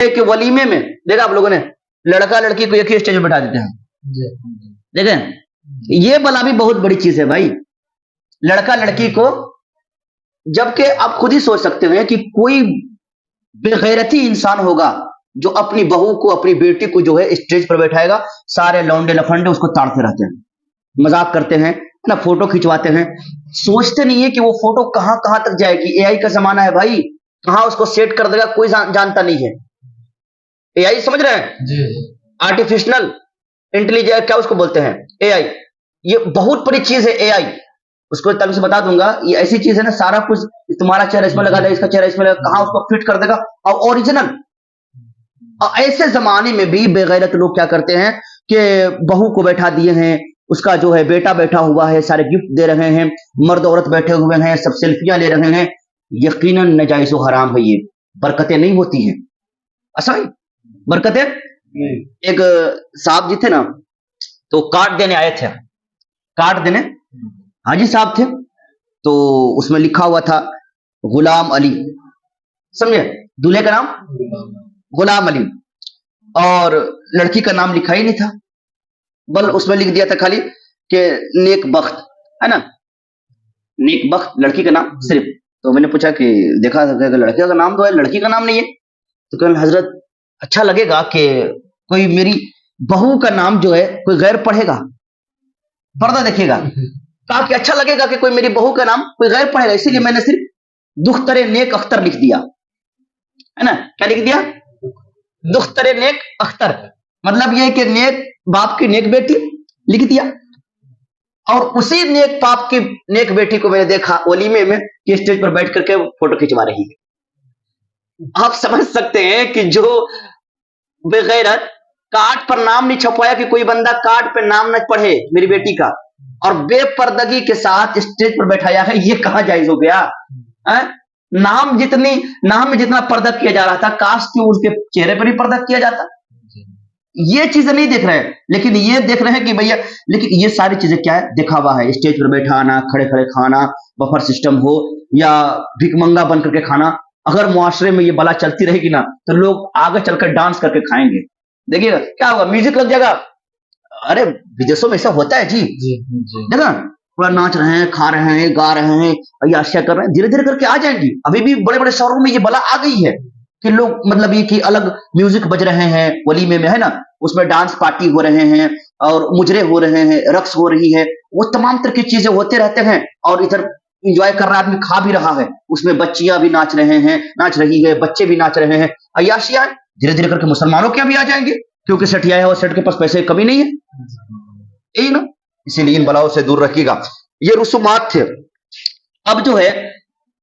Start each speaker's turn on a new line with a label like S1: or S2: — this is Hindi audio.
S1: कि वलीमे में देखा आप लोगों ने लड़का लड़की को एक ही स्टेज में बैठा देते हैं, देखें ये बला भी बहुत बड़ी चीज है भाई, लड़का लड़की को। जबकि आप खुद ही सोच सकते हैं कि कोई बेगैरती इंसान होगा जो अपनी बहू को, अपनी बेटी को जो है स्टेज पर बैठाएगा, सारे लौंडे लफंडे उसको ताड़ते रहते हैं, मजाक करते हैं ना, फोटो खिंचवाते हैं, सोचते नहीं है कि वो फोटो कहां कहां तक जाएगी। एआई का जमाना है भाई, कहां उसको सेट कर देगा कोई जानता नहीं है। एआई समझ रहे हैं जी, आर्टिफिशियल इंटेलिजेंस क्या उसको बोलते हैं, एआई। ये बहुत बड़ी चीज है एआई, उसको तब से बता दूंगा। ये ऐसी चीज है ना, सारा कुछ तुम्हारा चेहरा इसमें लगा दे, इसका चेहरा इसमें लगा, कहां उसको फिट कर देगा और ओरिजिनल। और ऐसे जमाने में भी बेगैरत लोग क्या करते हैं कि बहू को बैठा दिए हैं, उसका जो है बेटा बैठा हुआ है, सारे गिफ्ट दे रहे हैं, मर्द औरत बैठे हुए हैं, सब सेल्फियां ले रहे हैं। यकीनन नाजायज़ व हराम है ये, बरकतें नहीं होती हैं। अच्छा बरकतें नहीं। एक साहब जी थे ना, तो कार्ड देने आए थे, कार्ड देने हाजी साहब थे, तो उसमें लिखा हुआ था गुलाम अली, समझे, दूल्हे का नाम गुलाम अली, और लड़की का नाम लिखा ही नहीं था, बल उसमें लिख दिया था खाली कि नेक बख्त, है ना, नेक बख्त लड़की का नाम सिर्फ। तो मैंने पूछा कि देखा लड़के का नाम तो है, लड़की का नाम नहीं है। तो कहने हजरत अच्छा लगेगा कि कोई मेरी बहू का नाम जो है कोई गैर पढ़ेगा, पर्दा देखेगा, कहा कि अच्छा लगेगा कि कोई मेरी बहू का नाम कोई गैर पढ़ेगा, इसीलिए मैंने सिर्फ दुख्तरे नेक अख्तर लिख दिया, है ना। क्या लिख दिया, दुख्तरे नेक अख्तर, मतलब ये कि नेक बाप की नेक बेटी लिख दिया। और उसी नेक बाप की नेक बेटी को मैंने देखा वलीमे में कि स्टेज पर बैठ करके फोटो खिंचवा रही है। आप समझ सकते हैं कि जो बेगैरत कार्ड पर नाम नहीं छपवाया, कि कोई बंदा कार्ड पर नाम न पढ़े मेरी बेटी का, और बेपर्दगी के साथ स्टेज पर बैठाया है, ये कहां जायज हो गया है? नाम में जितना पर्दा किया जा रहा था, काश कि उसके चेहरे पर ही पर्दा किया जाता। ये चीजें नहीं देख रहे हैं, लेकिन ये देख रहे हैं कि भैया, लेकिन ये सारी चीजें क्या है, दिखावा है। स्टेज पर बैठाना, खड़े खड़े खाना, बफर सिस्टम हो या भिकमंगा बन करके खाना, अगर मुआशरे में ये बला चलती रहेगी ना, तो लोग आगे चलकर डांस करके खाएंगे। देखिएगा क्या होगा, म्यूजिक लग जाएगा। अरे विदेशों में ऐसा होता है जी, देखा पूरा नाच रहे हैं, खा रहे हैं, गा रहे हैं, अय्याशियां कर रहे हैं, धीरे धीरे करके आ जाएंगी। अभी भी बड़े बड़े शहरों में ये बला आ गई है कि लोग, मतलब ये कि अलग म्यूजिक बज रहे हैं वलीमे में, है ना, उसमें डांस पार्टी हो रहे हैं और मुजरे हो रहे हैं, रक्स हो रही है, वो तमाम तरह की चीजें होते रहते हैं। और इधर इंजॉय कर रहा है आदमी, खा भी रहा है, उसमें बच्चियां भी नाच रहे हैं, नाच रही है, बच्चे भी नाच रहे हैं, अय्याशियां धीरे धीरे करके मुसलमानों के भी आ जाएंगे, क्योंकि सेठ आया है और सेठ के पास पैसे की कमी नहीं है, यही ना। इसीलिए इन बलाओं से दूर रखिएगा। ये रसूमात थे। अब जो है